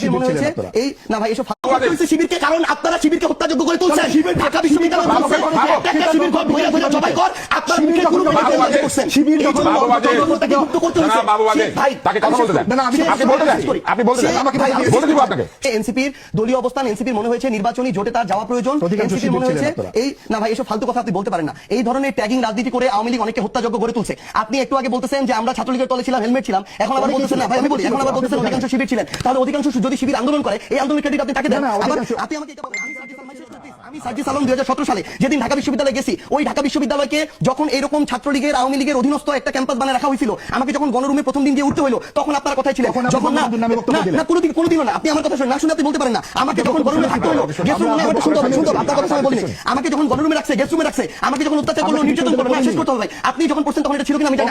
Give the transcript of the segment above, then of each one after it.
এনসিপির মনে হয়েছে এই না ভাই এসব শিবিরকে, কারণ আপনারা শিবিরকে হত্যাযোগ্য করে তুলছেন। ঢাকা বিশ্ববিদ্যালয় একটা শিবির ঘর ভইরা ভইরা জবাই কর, আপনারা মুখে কোনো করছেন। শিবির যখন তাকে মুক্ত করতে হয়েছে ভাই, তাকে কথা বলতে দেন। না আপনি বলতে দেন, আপনি বলতে দেন, আমাকে বলতে দিব আপনাকে। এনসিপির দলীয় অবস্থান, এনসিপির মনে হয়েছে নির্বাচনী জোটে তার যাওয়া প্রয়োজন। এনসিপির মনে হয়েছে এই না ভাই এসব ফালতু কথা আপনি বলতে পারেন না। এই ধরনের ট্যাগিং রাজনীতি করে আওয়ামী লীগ অনেককে হত্যাযোগ্য করে তুলছে। আপনি একটু আগে বলতেছেন যে আমরা ছাত্রলীগের তলে ছিলাম, হেলমেট ছিলাম, এখন আবার বলতেছেন না ভাই আমি বলি, এখন আবার বলতেছেন অধিকাংশ শিবির ছিলেন। তাহলে অধিকাংশ যদি শিবির আন্দোলন করে এই আন্দোলনের ক্রেডিট আপনি তাকে দেন। আপনি আমাকে এটা বলেন, আমি সার্জিস আলম 2017 সালে যেদিন ঢাকা বিশ্ববিদ্যালয়ে গেছি, ওই ঢাকা বিশ্ববিদ্যালয়কে যখন এরকম ছাত্রলীগের আওয়ামী লীগের অধীনস্থ একটা ক্যাম্পাস বানায় রাখা হয়েছিল, আমাকে যখন গণরুমে প্রথম দিন দিয়ে উঠতে হলো, তখন আপনার কথাই ছিলেন যখন না কোনোদিনও না, আপনি আমার কথা শুনে না শুনে আপনি বলতে পারেন না। আমাকে যখন গণরুমে থাকতে হলো, গেস্ট রুমে আমাকে শুনতে আপনার কথা আমি বলিনি, আমাকে যখন গণরুমে রাখছে, গেস্ট রুমে রাখছে, আমাকে যখন অত্যাচার করলো, নির্যাতন করলো, শেষ করতে হবে ভাই। আপনি যখন পড়ছেন তখন এটা ছিল কিনা আমি জানি,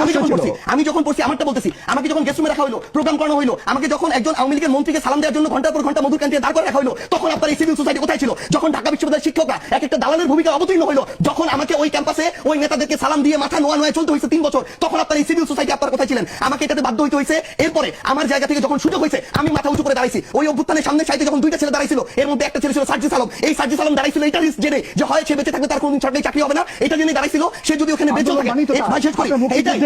আমি যখন পড়ছি আমারটা বলতেছি। আমাকে যখন গেস্ট রুমে রাখা হলো, প্রোগ্রাম করানো হলো, আমাকে যখন একজন আওয়ামী লীগের মন্ত্রীকে সালাম দেওয়ার জন্য ঘন্টার পর ঘন্টা মধুর ক্যান্টিনে দাঁড় করে রাখা হলো, তখন আপনার এই সিভিল সোসাইটি কোথায় ছিল? যখন ঢাকা বিশ্ববিদ্যালয়ের শিক্ষকরা এক একটা দালালের ভূমিকা অবতীর্ণ হলো, যখন আমাকে ওই ক্যাম্পাসে ওই নেতাদেরকে সালাম দিয়ে মাথা নোয়া নোয়া চলতে হয়েছে 3 বছর, তখন আপনার এই সিভিল সোসাইটি আপনার কোথায় ছিলেন? আমাকে এটাতে বাধ্য হইতে হয়েছে। এরপরে আমার জায়গা থেকে যখন সুযোগ হয়েছে আমি মাথা উঁচু করে দাঁড়াইছি। ওই অভ্যুত্থানের সামনে সাইডে যখন দুইটা ছেলে দাঁড়াইছিল, এর মধ্যে একটা ছেলে ছিল সার্জিস আলম। এই সার্জিস আলম দাঁড়াইছিল এটা জেনে যে হয় সে বেঁচে থাকবে, তার কোনদিন সরকারি চাকরি হবে না, এটা জেনে দাঁড়াইছিল। সে যদি ওখানে বেঁচে থাকে শেষ করি এইটাই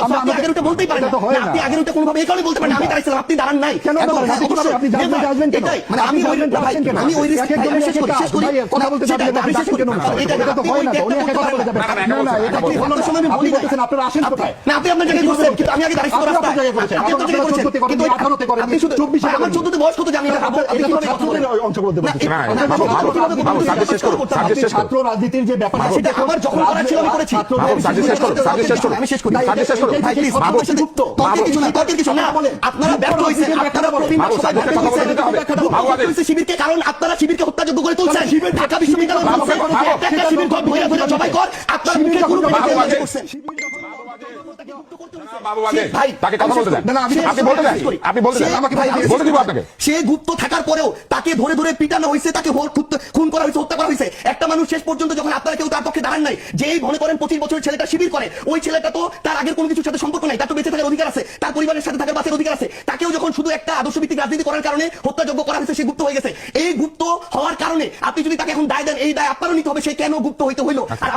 আপনি আগের ওটা বলতেই পারেন না, আপনি আগের ওটা কোনোভাবে এই কারণে বলতে পারেন আমি দাঁড়াইছিলাম, আপনি দাঁড়ান নাই। আমি ওই শেষ করি কথা বলতে চাই না, আমি শেষ করি এটা তো হয় না, উনি একটা কথা বলে যাবেন না, এটা কি হলো না সময় আমি বলি বলতেছেন আপনারা আসেন কোথায়? না আপনি আপনার জায়গায় করছেন, কিন্তু আমি আগে দাঁড়াইছি রাস্তা, আপনি আপনার জায়গায় করছেন, কিন্তু 18 তে করেন, আপনি শুধু 24 আমার 14 তে বয়স কত জানি না, আপনি কিভাবে ছাত্রদের অংশগ্রহণ করতে বলছেন? ছাত্র রাজনীতির যে ব্যাপার সেটা আমার যখন করা ছিল আমি করেছি। আমি শেষ করি ভাই প্লিজ গুপ্ত তর্কের কিছু না, আপনারা ব্যর্থ হইছেন, আপনারা প্রবীণ সবাই ব্যর্থ হইছে শিবিরকে, কারণ আপনারা শিবিরকে হত্যাযোগ্য করে তুলছেন। ঢাকা বিশ্ববিদ্যালয় একটা শিবির ঘর ভইরা ভইরা জবাই কর, আপনারা মুখে কোনো করছেন। সে গুপ্ত থাকার পরেও তাকে ধরে ধরে পিটানো হয়েছে, তাকে খুন করা হয়েছে, হত্যা করা হয়েছে। একটা মানুষ শেষ পর্যন্ত যখন আপনারা কেউ তার পক্ষে দাঁড়ান নাই, যেই মনে করেন 25 বছরের ছেলেটা শিবির করে, ওই ছেলেটা তো তার আগের কোনো কিছুর সাথে সম্পর্ক নাই, তার তো বেঁচে থাকার অধিকার আছে, তার পরিবারের সাথে থাকার বাঁচার অধিকার আছে। তাকেও যখন শুধু একটা আদর্শভিত্তিক রাজনীতি করার কারণে হত্যাযোগ্য করা হয়েছে, সে গুপ্ত হয়ে গেছে। এই গুপ্ত হওয়ার কারণে আপনি যদি তাকে এখন দায় দেন, এই দায় আপনারও নিতে হবে, সে কেন গুপ্ত হইতে হইলো। আর